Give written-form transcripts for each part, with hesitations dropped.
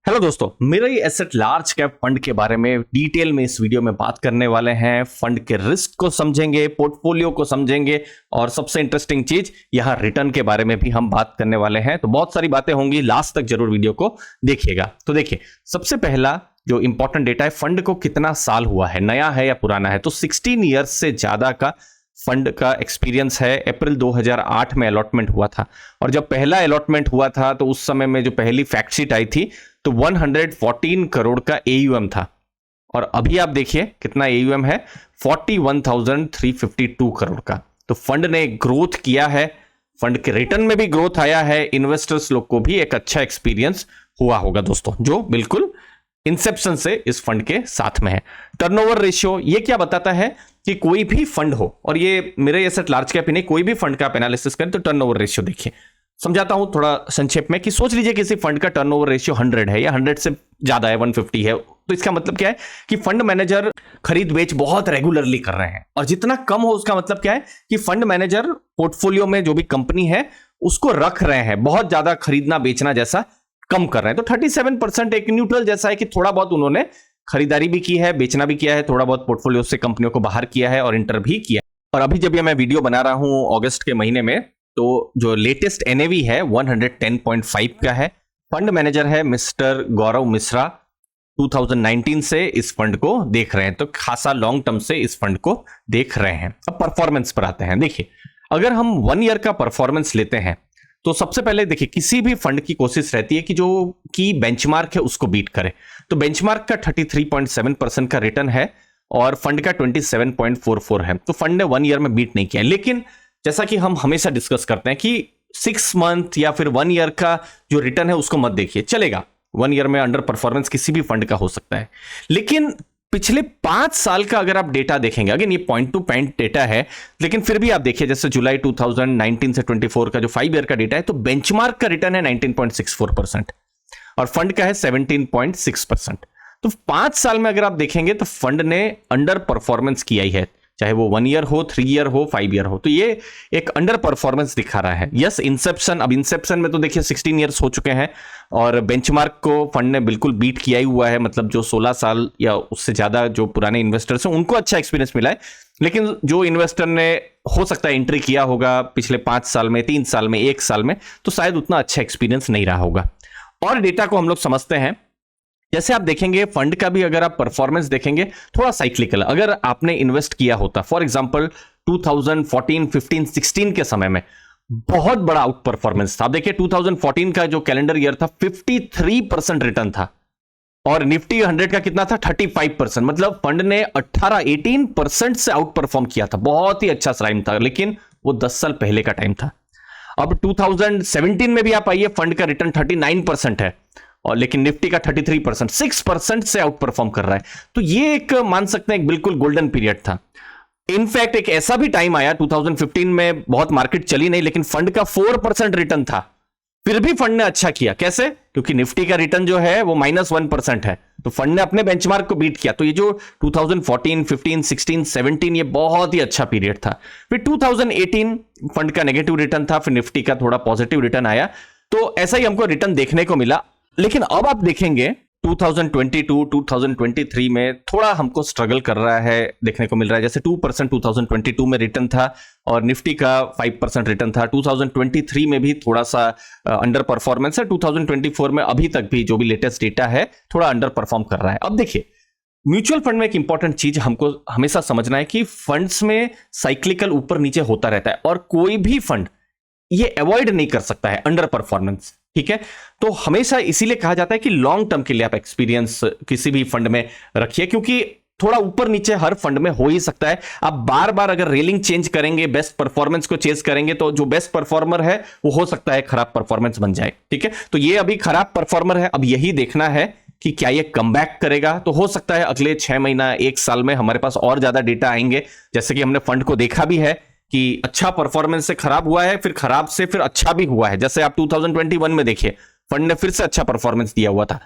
Hello दोस्तों, मेरा ये एसेट लार्ज कैप फंड के बारे में डिटेल में इस वीडियो में बात करने वाले हैं। फंड के रिस्क को समझेंगे, पोर्टफोलियो को समझेंगे और सबसे इंटरेस्टिंग चीज यहां रिटर्न के बारे में भी हम बात करने वाले हैं। तो बहुत सारी बातें होंगी, लास्ट तक जरूर वीडियो को देखिएगा। तो देखिए, सबसे पहला जो इंपॉर्टेंट डेटा है, फंड को कितना साल हुआ है, नया है या पुराना है। तो 16 ईयर्स से ज्यादा का फंड का एक्सपीरियंस है। अप्रैल 2008 में अलॉटमेंट हुआ था और जब पहला अलॉटमेंट हुआ था तो उस समय में जो पहली फैक्ट शीट आई थी तो 114 करोड़ का एयूएम था और अभी आप देखिए कितना एयूएम है, 41,352 करोड़ का। तो फंड ने ग्रोथ किया है, फंड के रिटर्न में भी ग्रोथ आया है, इन्वेस्टर्स लोग को भी एक अच्छा एक्सपीरियंस हुआ होगा दोस्तों, जो बिल्कुल इंसेप्शन से इस फंड के साथ में है। टर्नओवर रेशियो ये क्या बताता है कि कोई भी फंड हो, और ये मेरे एसेट लार्ज कैप ही नहीं, कोई भी फंड का आप एनालिसिस करें तो टर्नओवर रेशियो देखिए। समझाता हूं थोड़ा संक्षेप में कि सोच लीजिए किसी फंड का टर्नओवर रेशियो 100 है या 100 से ज्यादा है, 150 है, तो इसका मतलब क्या है कि फंड मैनेजर खरीद बेच बहुत रेगुलरली कर रहे हैं। और जितना कम हो उसका मतलब क्या है कि फंड मैनेजर पोर्टफोलियो में जो भी कंपनी है उसको रख रहे हैं, बहुत ज्यादा खरीदना बेचना जैसा कम कर रहे हैं। तो 37% एक न्यूट्रल जैसा है कि थोड़ा बहुत उन्होंने खरीदारी भी की है, बेचना भी किया है, थोड़ा बहुत पोर्टफोलियो से कंपनियों को बाहर किया है और इंटर भी किया है। और अभी जब ये मैं वीडियो बना रहा हूं अगस्त के महीने में, तो जो लेटेस्ट एनएवी है 110.5 का है। फंड मैनेजर है मिस्टर गौरव मिश्रा, 2019 से इस फंड को देख रहे हैं, तो खासा लॉन्ग टर्म से इस फंड को देख रहे हैं। अब परफॉर्मेंस पर आते हैं। देखिए, अगर हम 1 ईयर का परफॉर्मेंस लेते हैं तो सबसे पहले देखिए, किसी भी फंड की कोशिश रहती है कि जो की बेंचमार्क है उसको बीट करे। तो बेंचमार्क का 33.7% का रिटर्न है और फंड का 27.44 है। तो फंड ने 1 ईयर में बीट नहीं किया। लेकिन जैसा कि हम हमेशा डिस्कस करते हैं कि 6 मंथ या फिर 1 ईयर का जो रिटर्न है उसको मत देखिए, चलेगा। 1 ईयर में अंडर परफॉर्मेंस किसी भी फंड का हो सकता है, लेकिन पिछले 5 साल का अगर आप डेटा देखेंगे, अगेन ये पॉइंट टू पॉइंट डेटा है, लेकिन फिर भी आप देखिए जैसे जुलाई 2019 से 24 का जो 5 ईयर का डेटा है, तो बेंचमार्क का रिटर्न है 19.64% और फंड का है 17.6%। तो 5 साल में अगर आप देखेंगे तो फंड ने अंडर परफॉर्मेंस किया ही है, चाहे वो 1 ईयर हो, 3 ईयर हो, 5 ईयर हो। तो ये एक अंडर परफॉर्मेंस दिखा रहा है। यस, इंसेप्शन, अब इंसेप्शन में तो देखिए 16 ईयर्स हो चुके हैं और बेंचमार्क को फंड ने बिल्कुल बीट किया ही हुआ है। मतलब जो 16 साल या उससे ज्यादा जो पुराने इन्वेस्टर्स हैं उनको अच्छा एक्सपीरियंस मिला है, लेकिन जो इन्वेस्टर ने हो सकता है एंट्री किया होगा पिछले 5 साल में, 3 साल में, 1 साल में, तो शायद उतना अच्छा एक्सपीरियंस नहीं रहा होगा। और डेटा को हम लोग समझते हैं, जैसे आप देखेंगे फंड का भी अगर आप परफॉर्मेंस देखेंगे थोड़ा साइक्लिकल। अगर आपने इन्वेस्ट किया होता फॉर एग्जांपल 2014, 15, 16 के समय में बहुत बड़ा आउट परफॉर्मेंस था। आप देखिए 2014 का जो कैलेंडर ईयर था 53% रिटर्न था और निफ्टी 100 का कितना था, 35%। मतलब फंड ने 18% से आउट परफॉर्म किया था। बहुत ही अच्छा टाइम था, लेकिन वो 10 साल पहले का टाइम था। अब 2017 में भी आप आइए, फंड का रिटर्न 39% है और लेकिन निफ्टी का 33%, 6% से आउट परफॉर्म कर रहा है। तो ये एक मान सकते हैं एक बिल्कुल गोल्डन पीरियड था। इनफैक्ट एक ऐसा भी टाइम आया 2015 में, बहुत मार्केट चली नहीं, लेकिन फंड का 4% रिटर्न था, फिर भी फंड ने अच्छा किया। कैसे? क्योंकि निफ्टी का रिटर्न जो है वो -1% है, तो फंड ने अपने बेंचमार्क को बीट किया। तो ये जो 2014, 15, 16, 17 ये बहुत ही अच्छा पीरियड था। फिर 2018 फंड का नेगेटिव रिटर्न था, फिर निफ्टी का थोड़ा पॉजिटिव रिटर्न आया। तो ऐसा ही हमको रिटर्न देखने को मिला। लेकिन अब आप देखेंगे 2022, 2023 में थोड़ा हमको स्ट्रगल कर रहा है, देखने को मिल रहा है। जैसे 2% 2022 में रिटर्न था और निफ्टी का 5% रिटर्न था। 2023 में भी थोड़ा सा अंडर परफॉर्मेंस है। 2024 में अभी तक भी जो भी लेटेस्ट डेटा है थोड़ा अंडर परफॉर्म कर रहा है। अब देखिए, म्यूचुअल फंड में एक इंपॉर्टेंट चीज हमको हमेशा समझना है कि फंड्स में साइक्लिकल ऊपर नीचे होता रहता है और कोई भी फंड ये अवॉइड नहीं कर सकता है अंडर परफॉर्मेंस। ठीक है, तो हमेशा इसीलिए कहा जाता है कि लॉन्ग टर्म के लिए आप एक्सपीरियंस किसी भी फंड में रखिए, क्योंकि थोड़ा ऊपर नीचे हर फंड में हो ही सकता है। आप बार बार अगर रेलिंग चेंज करेंगे, बेस्ट परफॉर्मेंस को चेंज करेंगे, तो जो बेस्ट परफॉर्मर है वो हो सकता है खराब परफॉर्मेंस बन जाए। ठीक है, तो ये अभी खराब परफॉर्मर है, अब यही देखना है कि क्या ये कमबैक करेगा। तो हो सकता है अगले 6 महीना, 1 साल में हमारे पास और ज्यादा डेटा आएंगे। जैसे कि हमने फंड को देखा भी है कि अच्छा परफॉर्मेंस से खराब हुआ है, फिर खराब से फिर अच्छा भी हुआ है। जैसे आप 2021 में देखिए, फंड ने फिर से अच्छा परफॉर्मेंस दिया हुआ था।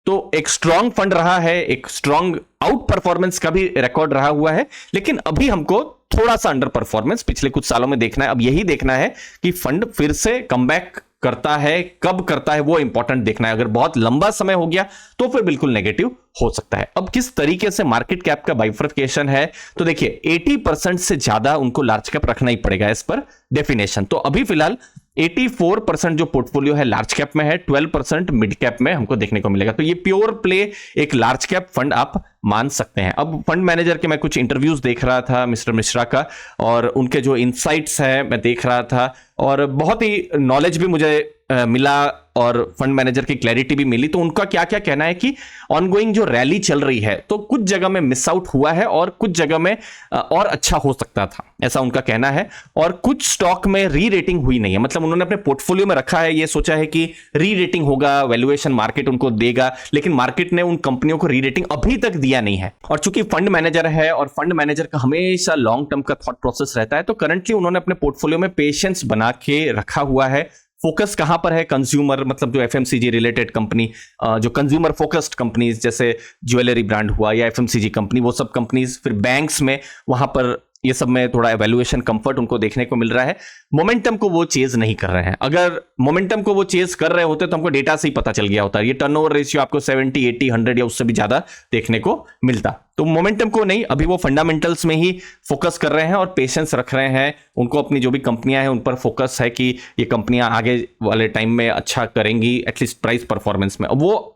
तो एक स्ट्रांग फंड रहा है, एक स्ट्रांग आउट परफॉर्मेंस का भी रिकॉर्ड रहा हुआ है। लेकिन अभी हमको थोड़ा सा अंडर परफॉर्मेंस पिछले कुछ सालों में देखना है। अब यही देखना है कि फंड फिर से कमबैक करता है, कब करता है, वो इंपॉर्टेंट देखना है। अगर बहुत लंबा समय हो गया तो फिर बिल्कुल नेगेटिव हो सकता है। अब किस तरीके से मार्केट कैप का बाइफर्केशन है, तो देखिए 80% से ज्यादा उनको लार्ज कैप रखना ही पड़ेगा इस पर डेफिनेशन। तो अभी फिलहाल 84% जो पोर्टफोलियो है लार्ज कैप में है, 12% मिड कैप में हमको देखने को मिलेगा। तो ये प्योर प्ले एक लार्ज कैप फंड आप मान सकते हैं। अब फंड मैनेजर के मैं कुछ इंटरव्यूज देख रहा था मिस्टर मिश्रा का, और उनके जो इनसाइट्स है मैं देख रहा था, और बहुत ही नॉलेज भी मुझे मिला और फंड मैनेजर की क्लैरिटी भी मिली। तो उनका क्या क्या कहना है कि ऑनगोइंग जो रैली चल रही है तो कुछ जगह में मिस आउट हुआ है और कुछ जगह में और अच्छा हो सकता था, ऐसा उनका कहना है। और कुछ स्टॉक में री रेटिंग हुई नहीं है, मतलब उन्होंने अपने पोर्टफोलियो में रखा है, ये सोचा है कि री रेटिंग होगा, वैल्यूएशन मार्केट उनको देगा, लेकिन मार्केट ने उन कंपनियों को री रेटिंग अभी तक दिया नहीं है। और चूंकि फंड मैनेजर है और फंड मैनेजर का हमेशा लॉन्ग टर्म का थॉट प्रोसेस रहता है, तो करंटली उन्होंने अपने पोर्टफोलियो में पेशेंस बना के रखा हुआ है। फोकस कहां पर है, कंज्यूमर, मतलब जो एफएमसीजी रिलेटेड कंपनी, जो कंज्यूमर फोकस्ड कंपनीज जैसे ज्वेलरी ब्रांड हुआ या एफएमसीजी कंपनी, वो सब कंपनीज, फिर बैंक्स में, वहां पर ये सब में थोड़ा वैल्यूएशन कंफर्ट उनको देखने को मिल रहा है। मोमेंटम को वो चेज नहीं कर रहे हैं। अगर मोमेंटम को वो चेज कर रहे होते तो हमको डेटा से ही पता चल गया होता है। ये टर्नओवर रेशियो आपको 70, 80, 100 या उससे भी ज्यादा देखने को मिलता। तो मोमेंटम को नहीं, अभी वो फंडामेंटल्स में ही फोकस कर रहे हैं और पेशेंस रख रहे हैं। उनको अपनी जो भी कंपनियां हैं उन पर फोकस है कि ये कंपनियां आगे वाले टाइम में अच्छा करेंगी, एटलीस्ट प्राइस परफॉर्मेंस में। वो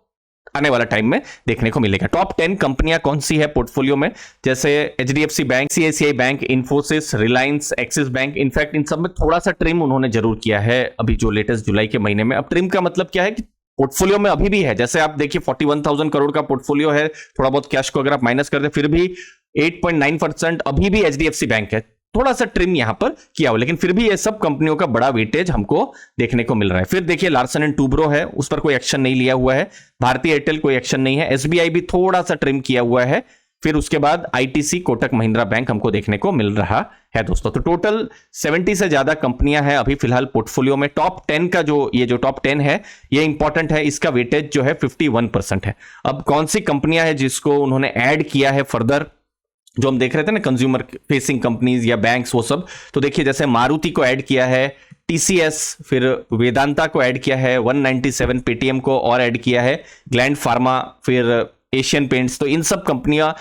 आने वाला टाइम में देखने को मिलेगा। टॉप 10 कंपनियां कौन सी है पोर्टफोलियो में, जैसे HDFC bank, ICICI bank, Infosys, Reliance, Axis bank. In fact इन सब में थोड़ा सा ट्रिम उन्होंने जरूर किया है अभी जो लेटेस्ट जुलाई के महीने में। अब ट्रिम का मतलब क्या है कि पोर्टफोलियो में अभी भी है, जैसे आप देखिए 41,000 करोड़ का पोर्टफोलियो है, थोड़ा बहुत कैश को अगर आप माइनस कर दे फिर भी 8.9% अभी भी एचडीएफसी बैंक है। थोड़ा सा ट्रिम यहां पर किया हो, लेकिन फिर भी ये सब कंपनियों का बड़ा वेटेज हमको देखने को मिल रहा है। फिर देखिए लार्सन एंड टूब्रो है, उस पर कोई एक्शन नहीं लिया हुआ है। भारतीय एयरटेल कोई एक्शन नहीं है। एसबीआई भी थोड़ा सा ट्रिम किया हुआ है। फिर उसके बाद आईटीसी, कोटक महिंद्रा बैंक हमको देखने को मिल रहा है दोस्तों। तो टोटल 70 से ज्यादा कंपनियां हैं अभी फिलहाल पोर्टफोलियो में। टॉप 10 का जो टॉप 10 है ये इंपॉर्टेंट है, इसका वेटेज जो है 51% है। अब कौन सी कंपनियां हैं जिसको उन्होंने ऐड किया है फर्दर, जो हम देख रहे थे ना कंज्यूमर फेसिंग कंपनीज या बैंक्स, वो सब। तो देखिए जैसे मारुति को ऐड किया है, टीसीएस, फिर वेदांता को ऐड किया है, 197 पेटीएम को और ऐड किया है, ग्लैंड फार्मा, फिर एशियन पेंट्स। तो इन सब कंपनियां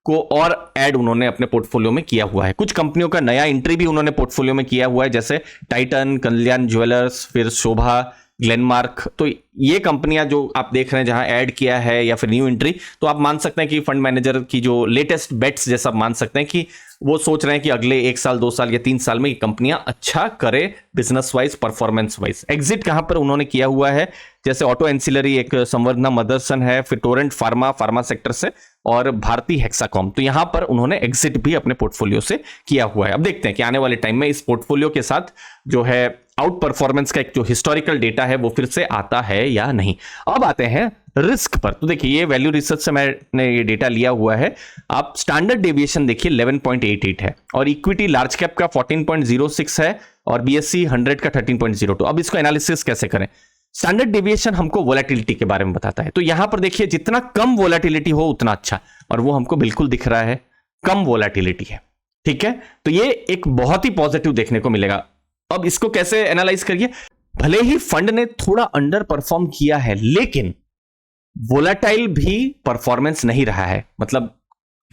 को और ऐड उन्होंने अपने पोर्टफोलियो में किया हुआ है। कुछ कंपनियों का नया एंट्री भी उन्होंने पोर्टफोलियो में किया हुआ है, जैसे टाइटन, कल्याण ज्वेलर्स, फिर शोभा, ग्लेनमार्क। तो ये कंपनियां जो आप देख रहे हैं जहां ऐड किया है या फिर न्यू एंट्री, तो आप मान सकते हैं कि फंड मैनेजर की जो लेटेस्ट बेट्स जैसा आप मान सकते हैं कि वो सोच रहे हैं कि अगले 1 साल, 2 साल या 3 साल में ये कंपनियां अच्छा करे business wise, performance wise. Exit कहां पर उन्होंने किया हुआ है, जैसे ऑटो एंसिलरी एक संवर्धना मदरसन है, फिर टोरेंट फार्मा सेक्टर से, और भारतीय हेक्साकॉम। तो यहां पर उन्होंने एग्जिट भी अपने पोर्टफोलियो से किया हुआ है। अब देखते हैं कि आने वाले टाइम में इस पोर्टफोलियो के साथ जो है आउट परफॉर्मेंस का एक जो हिस्टोरिकल डेटा है वो फिर से आता है या नहीं। अब आते हैं रिस्क पर। तो देखिए ये वैल्यू रिसर्च से मैंने ये डेटा लिया हुआ है। आप स्टैंडर्ड डेविएशन देखिए 11.88 है, और इक्विटी लार्ज कैप का 14.06 है, और बीएससी 100 का 13.02। अब इसको एनालिसिस कैसे करें? स्टैंडर्ड डेविएशन हमको वोलेटिलिटी के बारे में बताता है। तो यहां पर देखिए जितना कम वोलेटिलिटी हो उतना अच्छा, और वो हमको बिल्कुल दिख रहा है, कम वोलेटिलिटी है। ठीक है, तो ये एक बहुत ही पॉजिटिव देखने को मिलेगा। अब इसको कैसे एनालाइज करिए, भले ही फंड ने थोड़ा अंडर परफॉर्म किया है, लेकिन वोलेटाइल भी परफॉर्मेंस नहीं रहा है। मतलब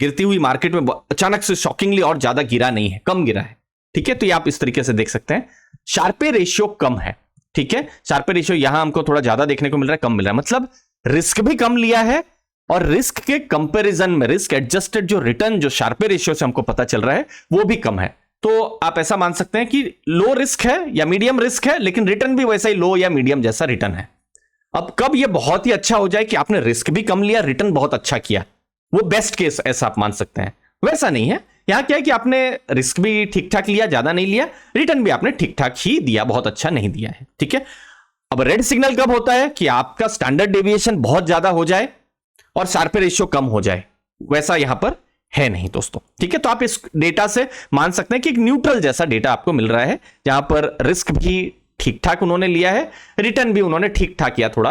गिरती हुई मार्केट में अचानक से शॉकिंगली और ज्यादा गिरा नहीं है, कम गिरा है। ठीक है, तो ये आप इस तरीके से देख सकते हैं। शार्पे रेशियो कम है। ठीक है, शार्पे रेशियो यहां हमको थोड़ा ज्यादा देखने को मिल रहा है, कम मिल रहा है, मतलब रिस्क भी कम लिया है, और रिस्क के कंपैरिजन में रिस्क एडजस्टेड जो रिटर्न जो शार्पे रेशियो से हमको पता चल रहा है वो भी कम है। तो आप ऐसा मान सकते हैं कि लो रिस्क है या मीडियम रिस्क है, लेकिन रिटर्न भी वैसा ही लो या मीडियम जैसा रिटर्न है। अब कब ये बहुत ही अच्छा हो जाए कि आपने रिस्क भी कम लिया, रिटर्न बहुत अच्छा किया, वो बेस्ट केस ऐसा आप मान सकते हैं। वैसा नहीं है, यहां क्या है कि आपने रिस्क भी ठीक ठाक लिया, ज्यादा नहीं लिया, रिटर्न भी आपने ठीक ठाक ही दिया, बहुत अच्छा नहीं दिया है। ठीक है, अब रेड सिग्नल कब होता है कि आपका स्टैंडर्ड डेविएशन बहुत ज्यादा हो जाए और शार्पे रेशियो कम हो जाए, वैसा यहां पर है नहीं दोस्तों। ठीक है, तो आप इस डेटा से मान सकते हैं कि एक न्यूट्रल जैसा डेटा आपको मिल रहा है, जहां पर रिस्क भी ठीक ठाक उन्होंने लिया है, रिटर्न भी उन्होंने ठीक ठाक किया, थोड़ा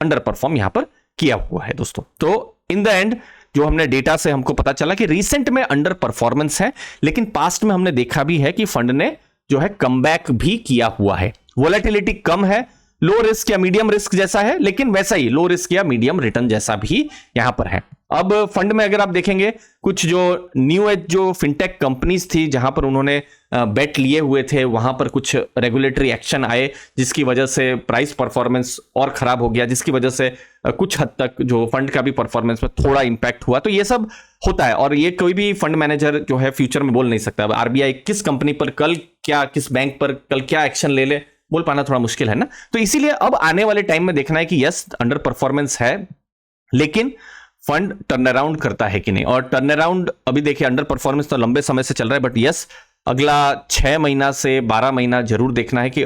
अंडर परफॉर्म यहां पर किया हुआ है दोस्तों। तो इन द एंड जो हमने डेटा से हमको पता चला कि रीसेंट में अंडर परफॉर्मेंस है, लेकिन पास्ट में हमने देखा भी है कि फंड ने जो है कमबैक भी किया हुआ है। वोलेटिलिटी कम है, लो रिस्क या मीडियम रिस्क जैसा है, लेकिन वैसा ही लो रिस्क या मीडियम रिटर्न जैसा भी यहां पर है। अब फंड में अगर आप देखेंगे कुछ जो न्यू एज जो फिनटेक कंपनीज थी जहां पर उन्होंने बेट लिए हुए थे, वहां पर कुछ रेगुलेटरी एक्शन आए जिसकी वजह से प्राइस परफॉर्मेंस और खराब हो गया, जिसकी वजह से कुछ हद तक जो फंड का भी परफॉर्मेंस में थोड़ा इंपैक्ट हुआ। तो ये सब होता है और ये कोई भी फंड मैनेजर जो है फ्यूचर में बोल नहीं सकता। अब आरबीआई किस कंपनी पर कल क्या, किस बैंक पर कल क्या एक्शन ले ले, बोल पाना थोड़ा मुश्किल है ना। तो इसीलिए अब आने वाले टाइम में देखना है कि यस अंडर परफॉर्मेंस है, लेकिन फंड टर्न अराउंड करता है कि नहीं। और टर्न अराउंड अभी देखिए, अंडर परफॉर्मेंस तो लंबे समय से चल रहा है, बट यस अगला 6 महीना से 12 महीना जरूर देखना है कि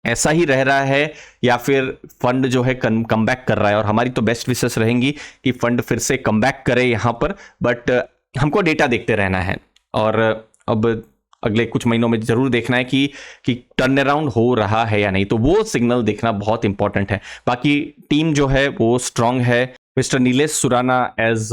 ऐसा ही रह रहा है या फिर फंड जो है कम बैक कर रहा है। और हमारी तो बेस्ट विशेस रहेंगी कि फंड फिर से कम बैक करे यहां पर, बट हमको डेटा देखते रहना है और अब अगले कुछ महीनों में जरूर देखना है कि टर्न अराउंड हो रहा है या नहीं। तो वो सिग्नल देखना बहुत इंपॉर्टेंट है। बाकी टीम जो है वो स्ट्रांग है। Mister Nilesh Surana as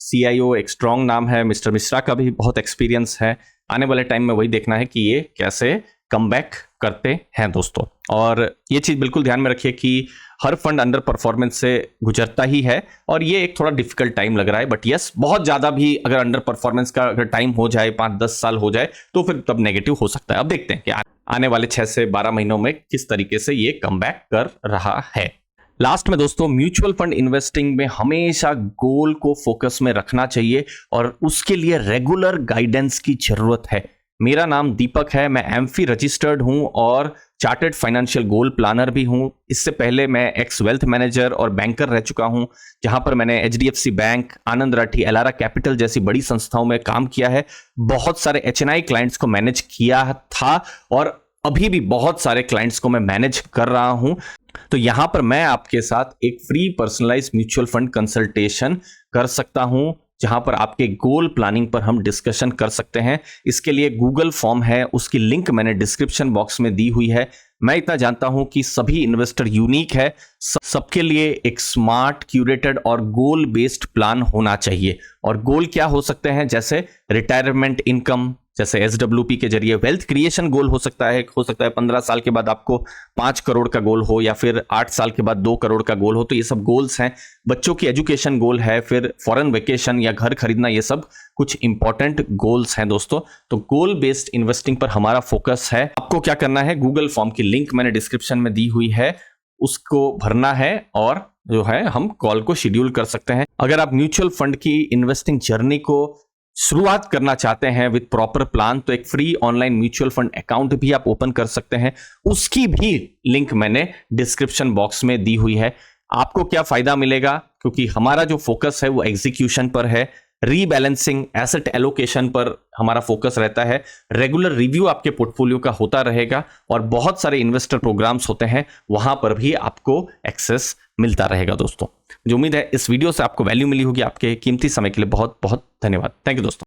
CIO एक स्ट्रांग नाम है। मिस्टर मिश्रा का भी बहुत एक्सपीरियंस है। आने वाले टाइम में वही देखना है कि ये कैसे कम बैक करते हैं दोस्तों। और ये चीज बिल्कुल ध्यान में रखिए कि हर फंड अंडर परफॉर्मेंस से गुजरता ही है और ये एक थोड़ा डिफिकल्ट टाइम लग रहा है, बट यस बहुत ज्यादा भी अगर अंडर परफॉर्मेंस का अगर टाइम हो जाए, 5-10 साल हो जाए, तो फिर तब नेगेटिव हो सकता है। अब देखते हैं कि आने वाले 6 से 12 महीनों में किस तरीके से ये कम बैक कर रहा है। लास्ट में दोस्तों, म्यूचुअल फंड इन्वेस्टिंग में हमेशा गोल को फोकस में रखना चाहिए और उसके लिए रेगुलर गाइडेंस की जरूरत है। मेरा नाम दीपक है, मैं एमफी रजिस्टर्ड हूं और चार्टर्ड फाइनेंशियल गोल प्लानर भी हूं। इससे पहले मैं एक्स वेल्थ मैनेजर और बैंकर रह चुका हूं, जहां पर मैंने HDFC बैंक, आनंद राठी, एलारा कैपिटल जैसी बड़ी संस्थाओं में काम किया है। बहुत सारे HNI क्लाइंट्स को मैनेज किया था और अभी भी बहुत सारे क्लाइंट्स को मैं मैनेज कर रहा हूं। तो यहां पर मैं आपके साथ एक free personalised mutual fund consultation कर सकता हूं, जहां पर आपके गोल प्लानिंग पर हम डिस्कशन कर सकते हैं। इसके लिए गूगल फॉर्म है, उसकी लिंक मैंने डिस्क्रिप्शन बॉक्स में दी हुई है। मैं इतना जानता हूं कि सभी इन्वेस्टर यूनिक है, सबके लिए एक स्मार्ट, क्यूरेटेड और गोल बेस्ड प्लान होना चाहिए। और गोल क्या हो सकते हैं, जैसे रिटायरमेंट इनकम, जैसे SWP के जरिए वेल्थ क्रिएशन गोल हो सकता है 15 साल के बाद आपको 5 करोड़ का गोल हो या फिर 8 साल के बाद 2 करोड़ का गोल हो, तो ये सब गोल्स हैं। बच्चों की एजुकेशन गोल है, फिर फॉरेन वेकेशन या घर खरीदना, ये सब कुछ इंपॉर्टेंट गोल्स हैं दोस्तों। तो गोल बेस्ड इन्वेस्टिंग पर हमारा फोकस है। आपको क्या करना है, गूगल फॉर्म की लिंक मैंने डिस्क्रिप्शन में दी हुई है, उसको भरना है और जो है हम कॉल को शेड्यूल कर सकते हैं। अगर आप म्यूचुअल फंड की इन्वेस्टिंग जर्नी को शुरुआत करना चाहते हैं विद प्रॉपर प्लान, तो एक free online mutual fund account भी आप ओपन कर सकते हैं। उसकी भी लिंक मैंने डिस्क्रिप्शन बॉक्स में दी हुई है। आपको क्या फायदा मिलेगा, क्योंकि हमारा जो फोकस है वो एग्जीक्यूशन पर है, रीबैलेंसिंग, एसेट एलोकेशन पर हमारा फोकस रहता है। रेगुलर रिव्यू आपके पोर्टफोलियो का होता रहेगा और बहुत सारे इन्वेस्टर प्रोग्राम्स होते हैं, वहां पर भी आपको एक्सेस मिलता रहेगा दोस्तों। मुझे उम्मीद है इस वीडियो से आपको वैल्यू मिली होगी। आपके कीमती समय के लिए बहुत बहुत धन्यवाद। थैंक यू दोस्तों।